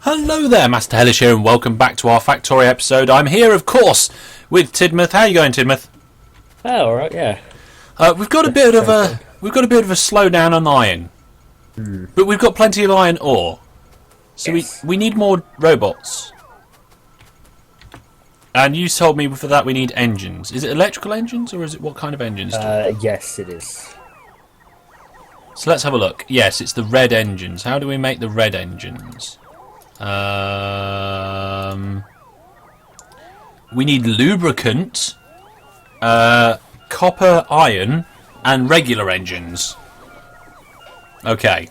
Hello there, Master Hellish here, and welcome back to our Factorio episode. I'm here, of course, with Tidmouth. How are you going, Tidmouth? Oh, all right, yeah. We've got a bit of a slowdown on iron, but we've got plenty of iron ore, so Yes. we need more robots. And you told me for that we need engines. Is it electrical engines, or is it what kind of engines? Yes, it is. So let's have a look. Yes, it's the red engines. How do we make the red engines? We need lubricant, copper, iron, and regular engines. Okay.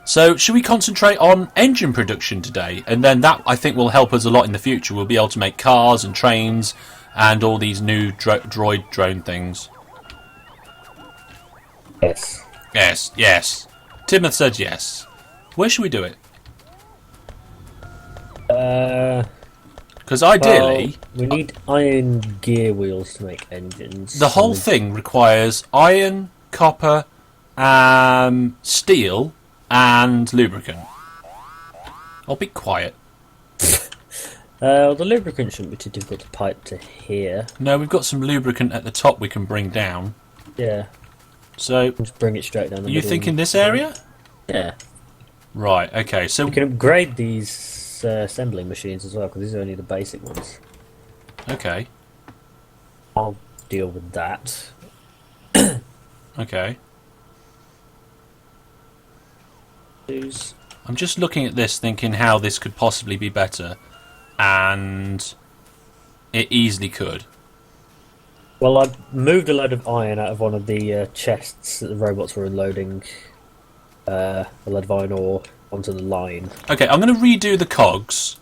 So, should we concentrate on engine production today? And then that, I think, will help us a lot in the future. We'll be able to make cars and trains and all these new droid drone things. Yes. Yes. Timothy said yes. Where should we do it? Because ideally, we need iron gear wheels to make engines. the whole thing requires iron, copper, steel, and lubricant. I'll be quiet. The lubricant shouldn't be too difficult to pipe to here. No, we've got some lubricant at the top we can bring down. Yeah. So, Just bring it straight down the you middle. think in this area? Yeah. Right, okay, so... You can upgrade these assembling machines as well, because these are only the basic ones. Okay, I'll deal with that. okay. Who's... I'm just looking at this, thinking how this could possibly be better. And it easily could. Well, I moved a load of iron out of one of the chests that the robots were unloading a load of iron ore onto the line. Okay, I'm going to redo the cogs,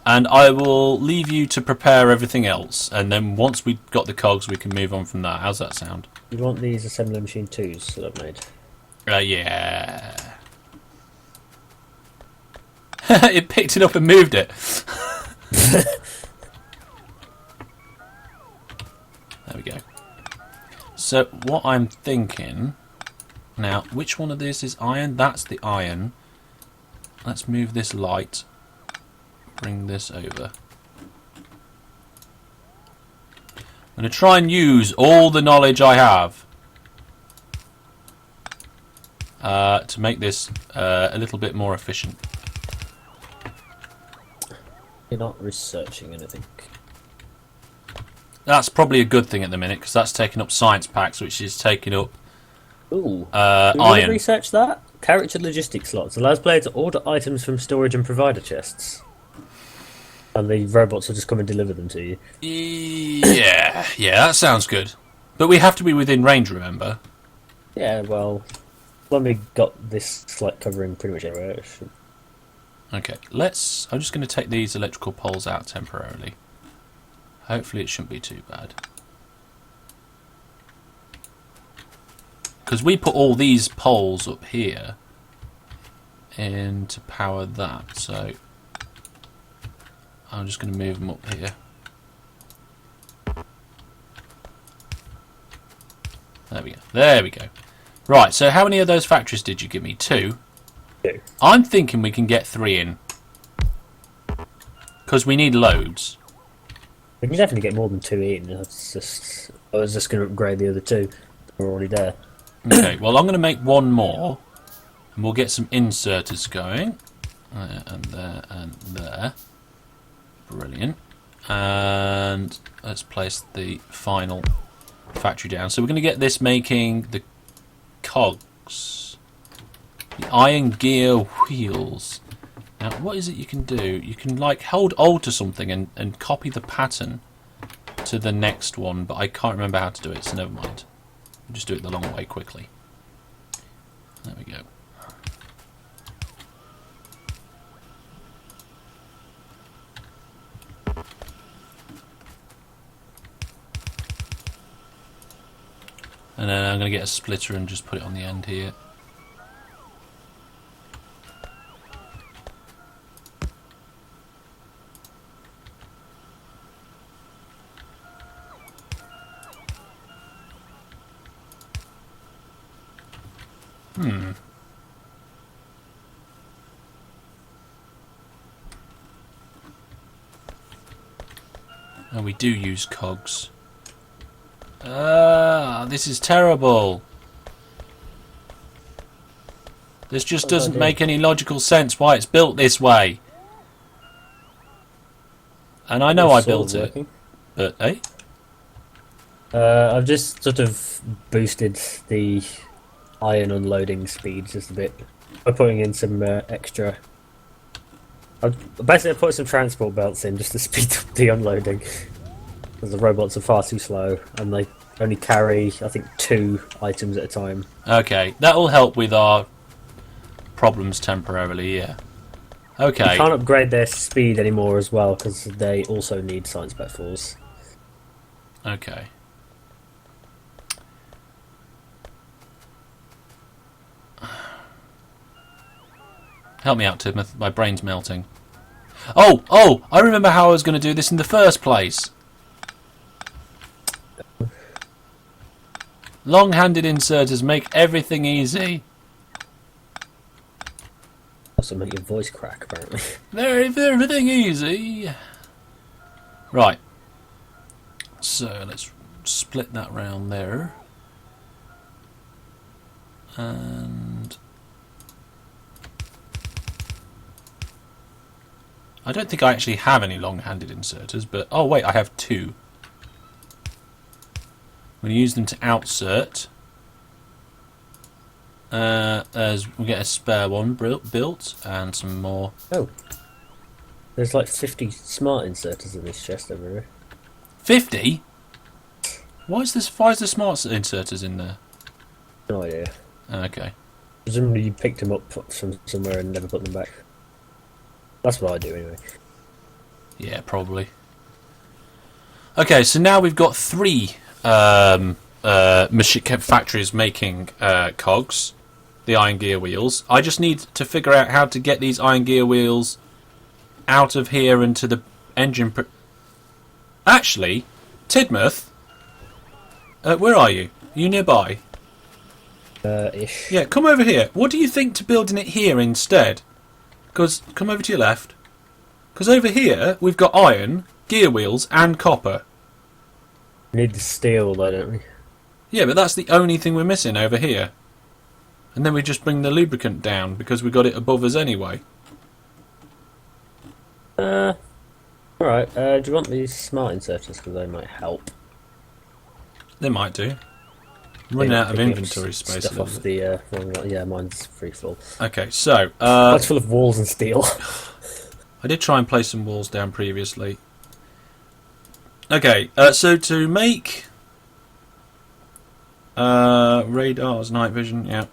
and I will leave you to prepare everything else. And then once we've got the cogs, we can move on from that. How's that sound? You want these assembly machine 2s that I've made? Yeah. It picked it up and moved it. There we go. So what I'm thinking now, which one of this is iron? That's the iron. Let's move this light. Bring this over. I'm going to try and use all the knowledge I have to make this a little bit more efficient. You're not researching anything. That's probably a good thing at the minute, because that's taking up science packs, which is taking up Ooh. Do you iron. research that? Character logistics slots allows player to order items from storage and provider chests. And the robots will just come and deliver them to you. Yeah, that sounds good. But we have to be within range, remember? Yeah, well, when we got this like covering pretty much everywhere, it should... Okay, I'm just going to take these electrical poles out temporarily. Hopefully it shouldn't be too bad. Because we put all these poles up here in to power that, so I'm just going to move them up here. There we go. Right, so how many of those factories did you give me? 2? 2. I'm thinking we can get 3 in. Because we need loads. We can definitely get more than 2 in. I was just going to upgrade the other 2 that were already there. Okay, well I'm going to make 1 more. And we'll get some inserters going. There and there and there. Brilliant. And let's place the final factory down. So we're going to get this making the cogs. The iron gear wheels. Now, what is it you can do? You can, like, hold Alt to something and copy the pattern to the next one, but I can't remember how to do it, so never mind. We'll just do it the long way quickly. There we go. And then I'm going to get a splitter and just put it on the end here. And we do use cogs. This is terrible. This just doesn't make any logical sense why it's built this way. And I know I built it, but hey? I've just sort of boosted the iron unloading speed just a bit by putting in some extra. Basically, I put some transport belts in just to speed up the unloading, because the robots are far too slow and they only carry, I think, 2 items at a time. Okay, that will help with our problems temporarily, yeah. Okay. You can't upgrade their speed anymore as well, because they also need science platforms. Okay. Help me out, Tidmouth. My brain's melting. Oh! I remember how I was going to do this in the first place. Long-handed inserters make everything easy. Also make your voice crack, apparently. Everything easy. Right. So let's split that round there. And I don't think I actually have any long-handed inserters, but oh wait, I have 2. I'm going to use them to outsert. As we get a spare one built and some more. Oh, there's like 50 smart inserters in this chest over here. 50? Why is there smart inserters in there? No idea. Okay. Presumably you picked them up from somewhere and never put them back. That's what I do anyway. Yeah, probably. Okay, so now we've got 3 factories making cogs, the iron gear wheels. I just need to figure out how to get these iron gear wheels out of here into the engine. Actually, Tidmouth, where are you? Are you nearby? Ish. Yeah, come over here. What do you think to building it here instead? Because come over to your left. Because over here we've got iron, gear wheels, and copper. We need the steel, though, don't we? Yeah, but that's the only thing we're missing over here. And then we just bring the lubricant down because we got it above us anyway. Alright, do you want these smart inserters? Because they might help. They might do. Running out of inventory space. Stuff off the yeah, mine's free full. Okay, so Mine's full of walls and steel. I did try and place some walls down previously. Okay, so to make radars, night vision, yeah.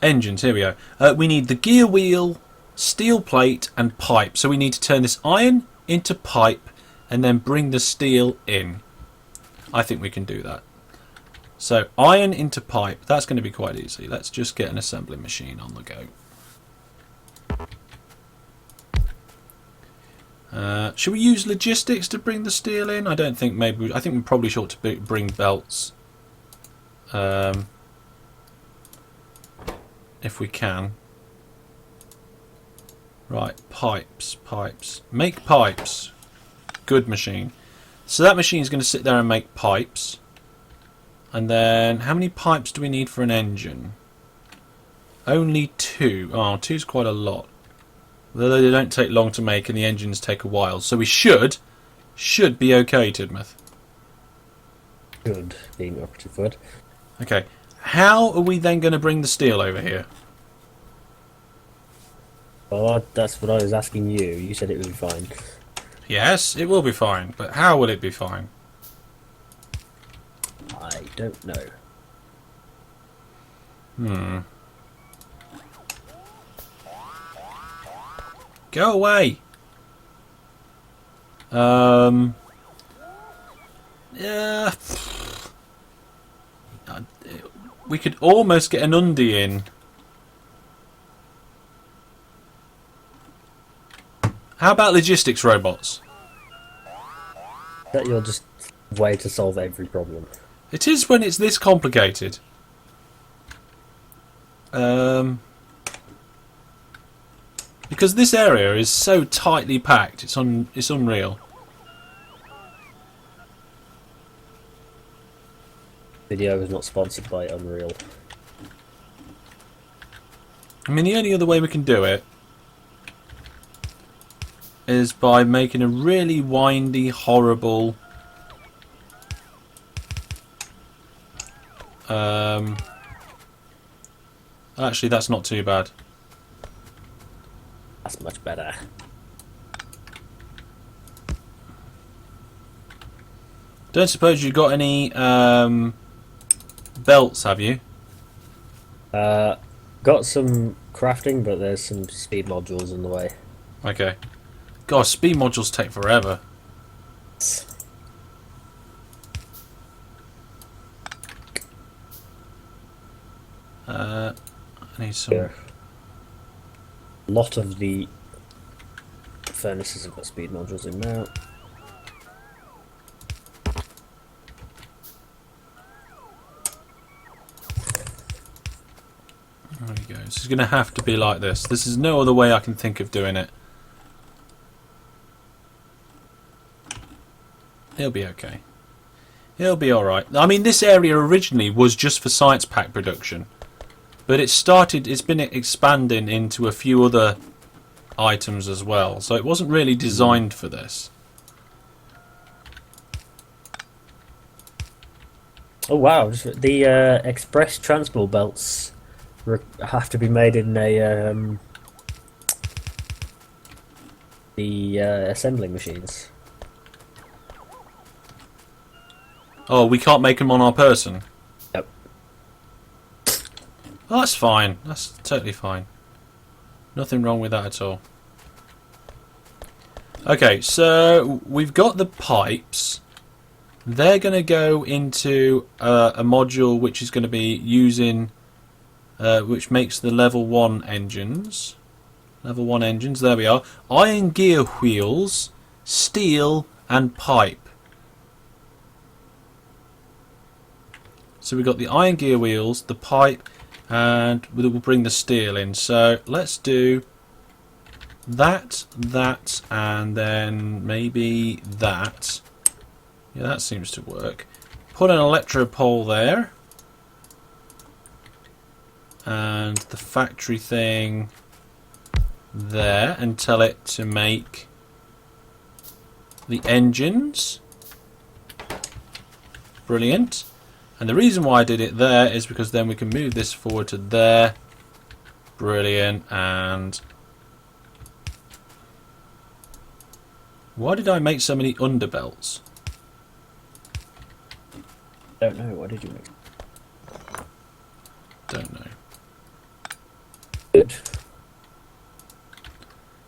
Engines, here we go. We need the gear wheel, steel plate, and pipe. So we need to turn this iron into pipe and then bring the steel in. I think we can do that. So iron into pipe, that's going to be quite easy. Let's just get an assembly machine on the go. Should we use logistics to bring the steel in? I don't think. Maybe. I think we probably should to bring belts, if we can. Right, pipes. Make pipes. Good machine. So that machine is going to sit there and make pipes. And then, how many pipes do we need for an engine? Only 2. Oh, 2's quite a lot. Although they don't take long to make and the engines take a while. So we should be okay, Tidmouth. Good, being operative word. Okay. How are we then going to bring the steel over here? Well, that's what I was asking you. You said it would be fine. Yes, it will be fine. But how will it be fine? I don't know. Go away. Yeah. We could almost get an undie in. How about logistics robots? That you're just way to solve every problem. It is when it's this complicated. You Because this area is so tightly packed, it's unreal. Video is not sponsored by Unreal. I mean, the only other way we can do it is by making a really windy, horrible... Actually, that's not too bad. That's much better. Don't suppose you got any belts, have you? Got some crafting, but there's some speed modules in the way. Okay. God, speed modules take forever. I need some... Yeah. A lot of the furnaces have got speed modules in now. There we go. This is going to have to be like this. This is no other way I can think of doing it. He'll be okay. He'll be alright. I mean, this area originally was just for science pack production. But it's been expanding into a few other items as well. So it wasn't really designed for this. Oh wow, the express transport belts have to be made in a the assembling machines. Oh, we can't make them on our person? Yep. Well, that's fine. That's totally fine. Nothing wrong with that at all. Okay, so we've got the pipes. They're going to go into a module which is going to be using... which makes the level 1 engines. Level 1 engines, there we are. Iron gear wheels, steel and pipe. So we've got the iron gear wheels, the pipe, and we'll bring the steel in. So let's do that, and then maybe that. Yeah, that seems to work. Put an electro pole there. And the factory thing there, and tell it to make the engines. Brilliant. And the reason why I did it there is because then we can move this forward to there. Brilliant. And why did I make so many underbelts? Don't know. What did you make? Don't know. Good.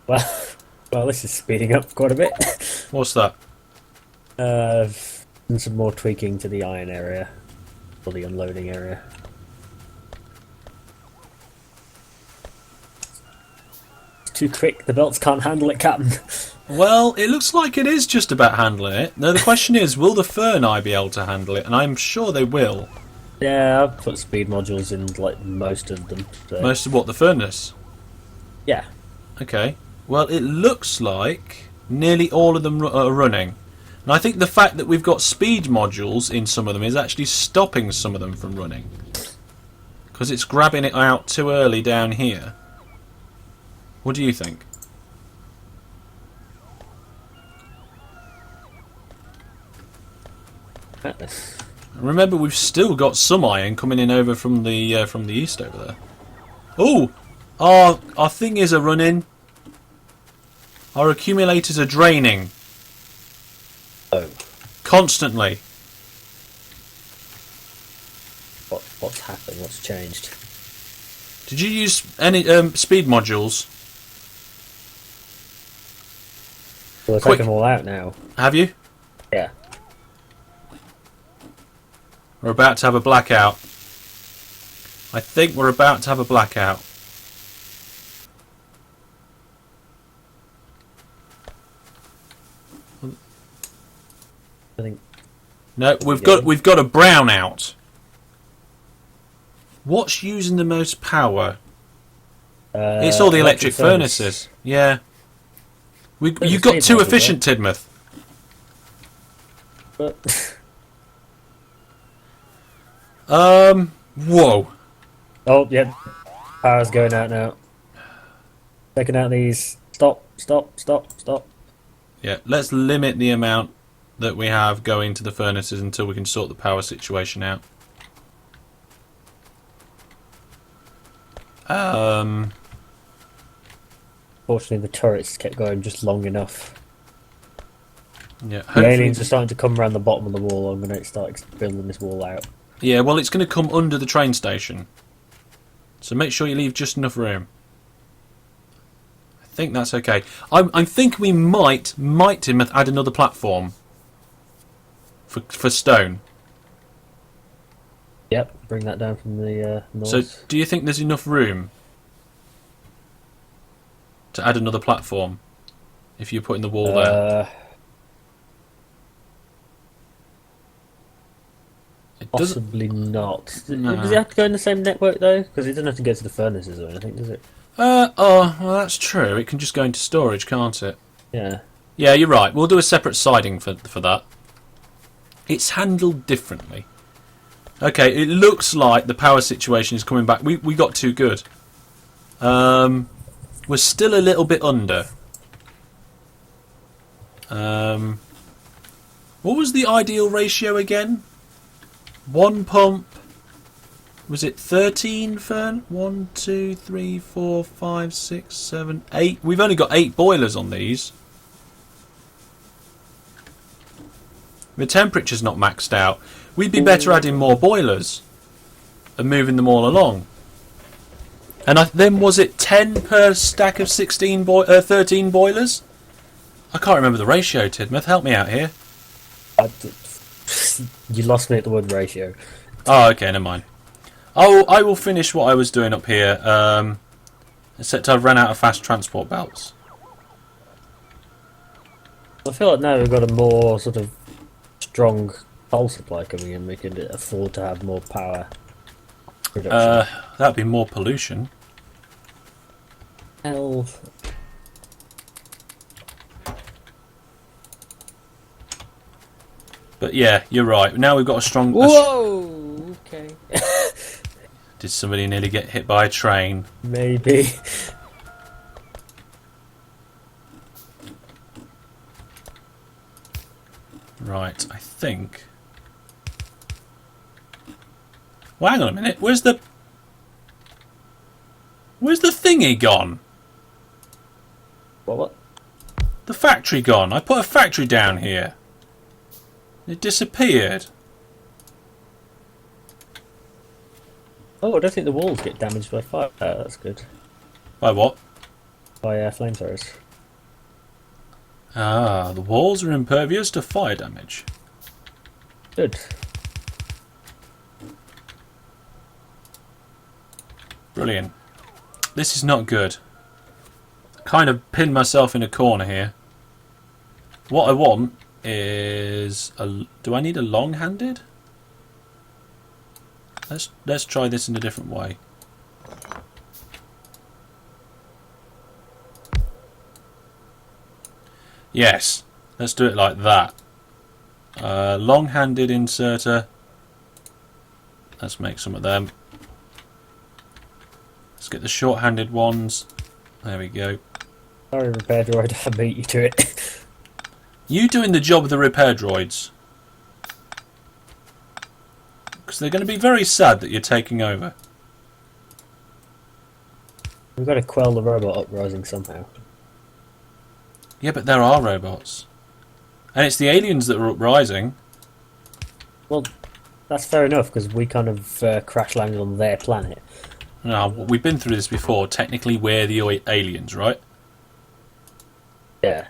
Well, this is speeding up quite a bit. What's that? And some more tweaking to the iron area, or the unloading area. It's too quick. The belts can't handle it, Captain. Well, it looks like it is just about handling it. Now the question is, will the Ferni be able to handle it? And I'm sure they will. Yeah, I've put speed modules in like most of them. So. Most of what? The furnace? Yeah. Okay. Well, it looks like nearly all of them are running. And I think the fact that we've got speed modules in some of them is actually stopping some of them from running. Because it's grabbing it out too early down here. What do you think? Remember, we've still got some iron coming in over from the east over there. Oh, our thingies are running. Our accumulators are draining. Oh, Constantly. what's happened? What's changed? Did you use any speed modules? Well, Quick. take them all out now. Have you? Yeah. We're about to have a blackout. I think we're about to have a blackout. I think. No, we've got a brownout. What's using the most power? It's all the electric furnaces. Yeah. You got too efficient, Tidmouth. But Whoa. oh, yeah. Power's going out now. Taking out these. Stop. Yeah, let's limit the amount that we have going to the furnaces until we can sort the power situation out. Fortunately, the turrets kept going just long enough. Yeah, The aliens are starting to come around the bottom of the wall. I'm going to start building this wall out. Yeah, well, it's going to come under the train station. So make sure you leave just enough room. I think that's okay. I think we might add another platform for stone. Yep, bring that down from the north. So do you think there's enough room to add another platform if you're putting the wall there? Possibly not. No. Does it have to go in the same network though? Because it doesn't have to go to the furnaces or anything, does it? Well, that's true. It can just go into storage, can't it? Yeah. Yeah, you're right. We'll do a separate siding for that. It's handled differently. Okay, it looks like the power situation is coming back. We got too good. We're still a little bit under. What was the ideal ratio again? One pump. Was it 13, Fern? 1, 2, 3, 4, 5, 6, 7, 8. We've only got 8 boilers on these. The temperature's not maxed out. We'd be better adding more boilers and moving them all along. And then was it 10 per stack of 13 boilers? I can't remember the ratio, Tidmouth. Help me out here. You lost me at the word ratio. Oh, okay, never mind. I will finish what I was doing up here, except I've run out of fast transport belts. I feel like now we've got a more sort of strong coal supply coming in. We can afford to have more power production. That'd be more pollution. Hell. But yeah, you're right. Now we've got a strong... Whoa! Okay. Did somebody nearly get hit by a train? Maybe. Right, I think... Well, hang on a minute. Where's the thingy gone? What? The factory gone. I put a factory down here. It disappeared. Oh, I don't think the walls get damaged by fire. Oh, that's good. By what? By flamethrowers. Ah, the walls are impervious to fire damage. Good. Brilliant. This is not good. Kind of pinned myself in a corner here. What I want is do I need a long-handed? Let's try this in a different way. Yes, let's do it like that. Long-handed inserter. Let's make some of them. Let's get the short-handed ones. There we go. Sorry, repair droid, I beat you to it. You doing the job of the repair droids. Because they're going to be very sad that you're taking over. We've got to quell the robot uprising somehow. Yeah, but there are robots. And it's the aliens that are uprising. Well, that's fair enough, because we kind of crash landed on their planet. No, we've been through this before. Technically, we're the aliens, right? Yeah.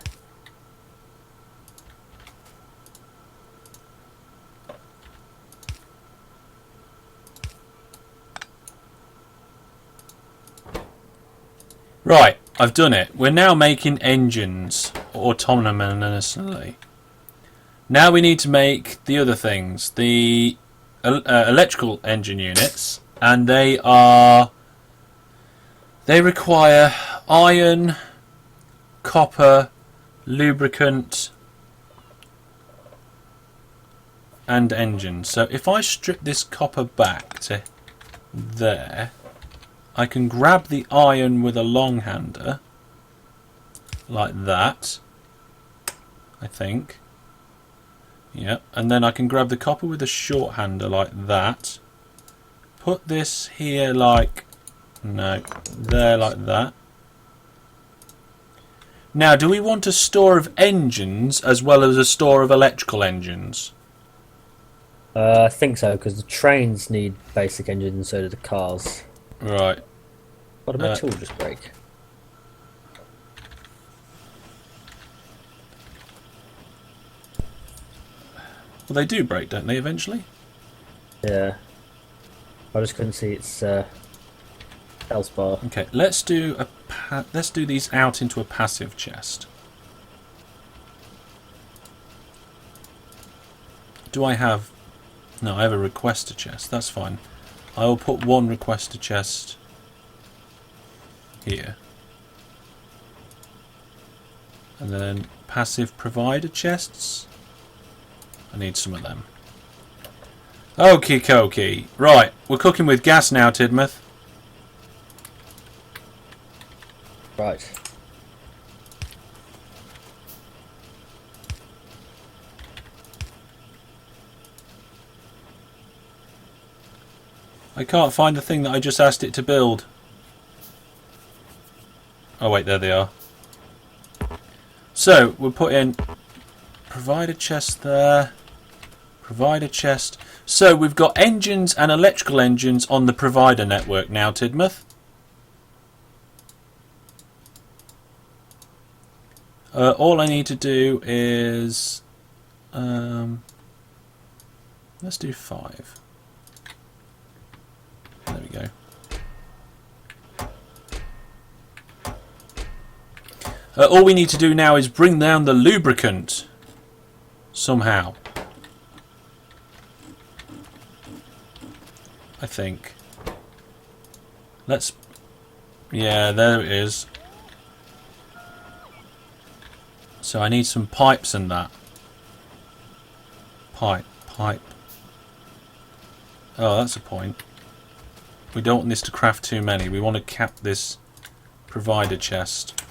Right, I've done it. We're now making engines autonomously. Now we need to make the other things. The electrical engine units. And they are They require iron, copper, lubricant, and engines. So if I strip this copper back to there, I can grab the iron with a long-hander, like that, I think. Yeah, and then I can grab the copper with a short-hander like that. Put this here like, no, there like that. Now, do we want a store of engines as well as a store of electrical engines? I think so, because the trains need basic engines and so do the cars. Right. What did my tool just break? Well, they do break, don't they, eventually? Yeah. I just couldn't see its health bar. Okay, let's do these out into a passive chest. Do I have... No, I have a requester chest. That's fine. I will put one requester chest here. And then passive provider chests. I need some of them. Okie dokie. Right, we're cooking with gas now, Tidmouth. Right. I can't find the thing that I just asked it to build. Oh wait, there they are. So, we'll put in provider chest there. Provider chest. So, we've got engines and electrical engines on the provider network now, Tidmouth. All I need to do is... let's do 5. There we go. All we need to do now is bring down the lubricant somehow. I think. Let's... Yeah, there it is. So I need some pipes and that. Pipe. Oh, that's a point. We don't want this to craft too many. We want to cap this provider chest.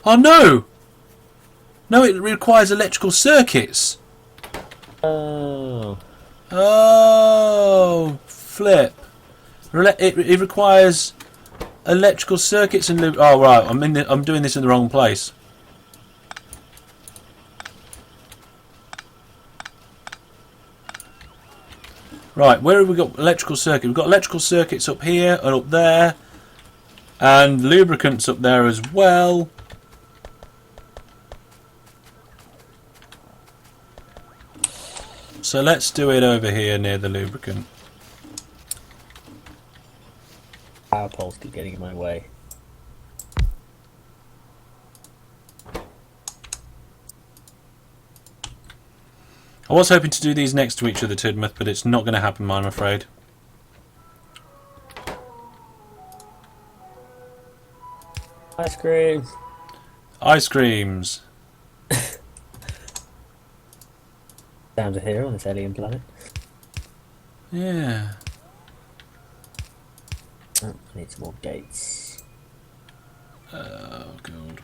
Oh no! No, it requires electrical circuits. Oh. Oh, flip. It requires electrical circuits and oh right, I'm doing this in the wrong place. Right, where have we got electrical circuits? We've got electrical circuits up here and up there, and lubricants up there as well. So let's do it over here near the lubricant. Power poles keep getting in my way. I was hoping to do these next to each other, Tidmouth, but it's not going to happen, I'm afraid. Ice cream! Ice creams. Down to here on this alien planet. Yeah. Oh, I need some more gates. Oh, God.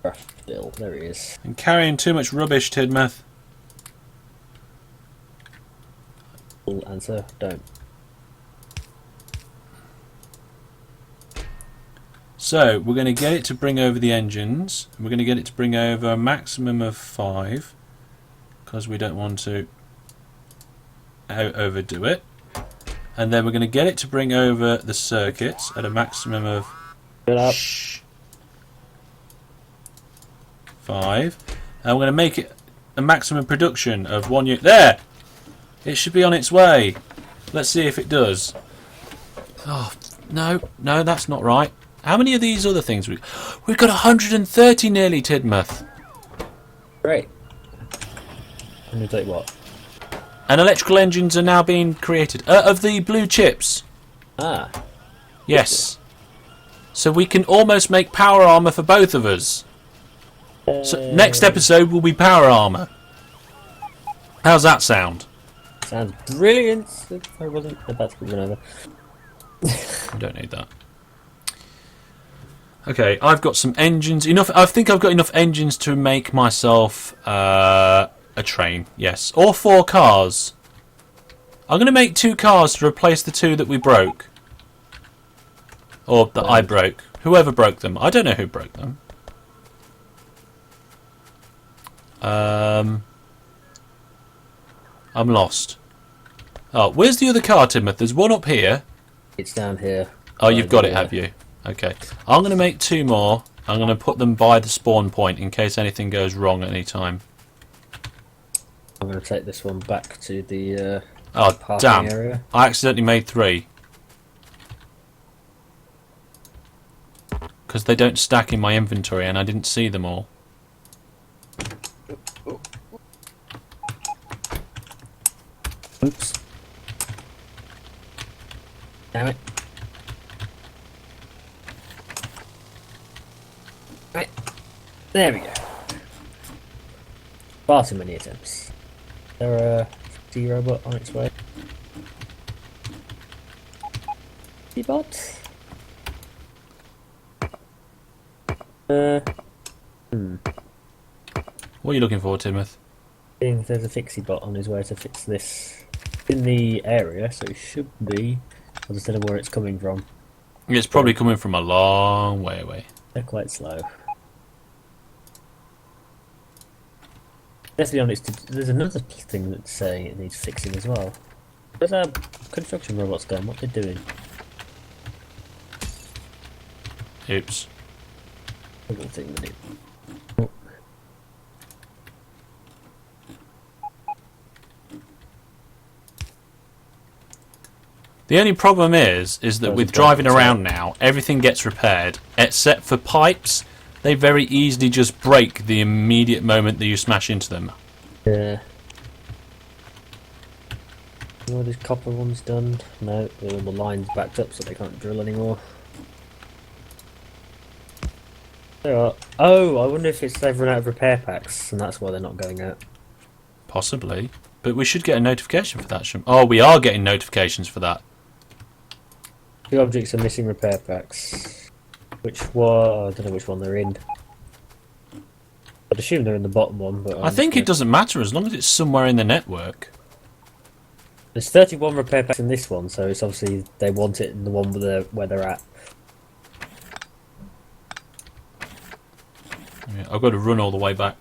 Rough Bill, there he is. I'm carrying too much rubbish, Tidmouth. Full answer, don't. So, we're going to get it to bring over the engines. We're going to get it to bring over a maximum of 5. Because we don't want to overdo it. And then we're going to get it to bring over the circuits at a maximum of 5. And we're going to make it a maximum production of 1 unit. There! It should be on its way. Let's see if it does. Oh, no, that's not right. How many of these other things we've got 130 nearly, Tidmouth. Great. I'm going to take what? And electrical engines are now being created. Of the blue chips. Ah. Yes. So we can almost make power armour for both of us. So next episode will be power armour. How's that sound? Sounds brilliant. If I wasn't about to put one over. I don't need that. Okay, I've got some engines. Enough. I think I've got enough engines to make myself a train. Yes, or 4 cars. I'm going to make 2 cars to replace the 2 that we broke, or that I broke. Whoever broke them. I don't know who broke them. I'm lost. Oh, where's the other car, Timoth? There's one up here. It's down here. Oh, you've got it, have you? Okay. I'm going to make 2 more. I'm going to put them by the spawn point in case anything goes wrong at any time. I'm going to take this one back to the oh, damn. area. I accidentally made 3. Because they don't stack in my inventory and I didn't see them all. Oops. Damn it. Right. There we go. Far too many attempts. There are a robot on its way. Bot? What are you looking for, Timoth? I think there's a fixie bot on his way to fix this in the area, so it should be. I just don't know where it's coming from. It's probably coming from a long way away. They're quite slow. Let's be honest, there's another thing that's saying it needs fixing as well. Where's our construction robots going? What are they doing? Oops. Little thing with it. The only problem is that with driving around now, everything gets repaired, except for pipes. They very easily just break the immediate moment that you smash into them. Yeah. All these copper ones done? No, all the lines backed up so they can't drill anymore. There are. Oh, I wonder if it's they've run out of repair packs and that's why they're not going out. Possibly. But we should get a notification for that, shouldn't we? Oh, we are getting notifications for that. 2 objects are missing repair packs. Which one? I don't know which one they're in. I'd assume they're in the bottom one, but I think it doesn't matter as long as it's somewhere in the network. There's 31 repair packs in this one, so it's obviously they want it in the one where they're at. Yeah, I've got to run all the way back.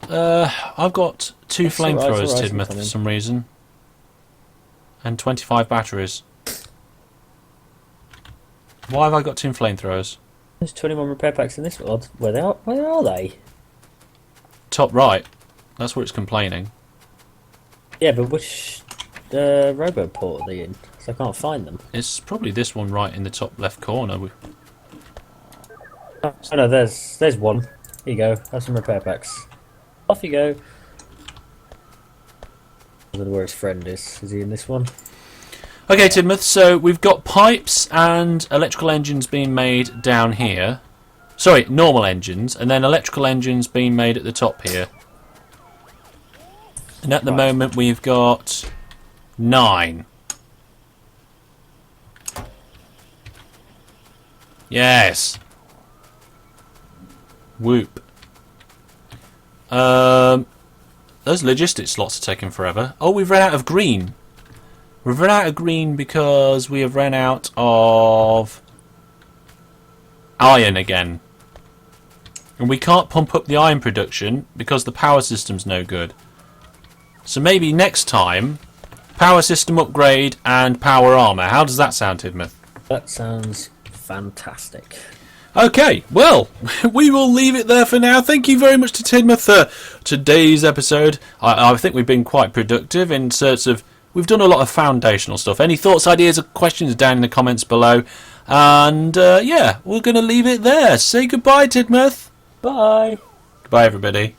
I've got 2 flamethrowers, Tidmouth, for some reason. And 25 batteries. Why have I got 2 flamethrowers? There's 21 repair packs in this one. Where are they? Top right. That's where it's complaining. Yeah, but which robo port are they in? So I can't find them. It's probably this one right in the top left corner. Oh no, there's one. Here you go. Have some repair packs. Off you go. I don't know where his friend is. Is he in this one? Okay, Tidmouth, so we've got pipes and electrical engines being made down here. Sorry, normal engines, and then electrical engines being made at the top here. And at the moment we've got 9. Yes. Whoop. Those logistics slots are taking forever. Oh, we've run out of green. We've run out of green because we have run out of iron again. And we can't pump up the iron production because the power system's no good. So maybe next time, power system upgrade and power armour. How does that sound, Tidmouth? That sounds fantastic. Okay, well, we will leave it there for now. Thank you very much to Tidmouth for today's episode. I think we've been quite productive in sorts of... We've done a lot of foundational stuff. Any thoughts, ideas, or questions down in the comments below. And, yeah, we're going to leave it there. Say goodbye, Tidmouth. Bye. Goodbye, everybody.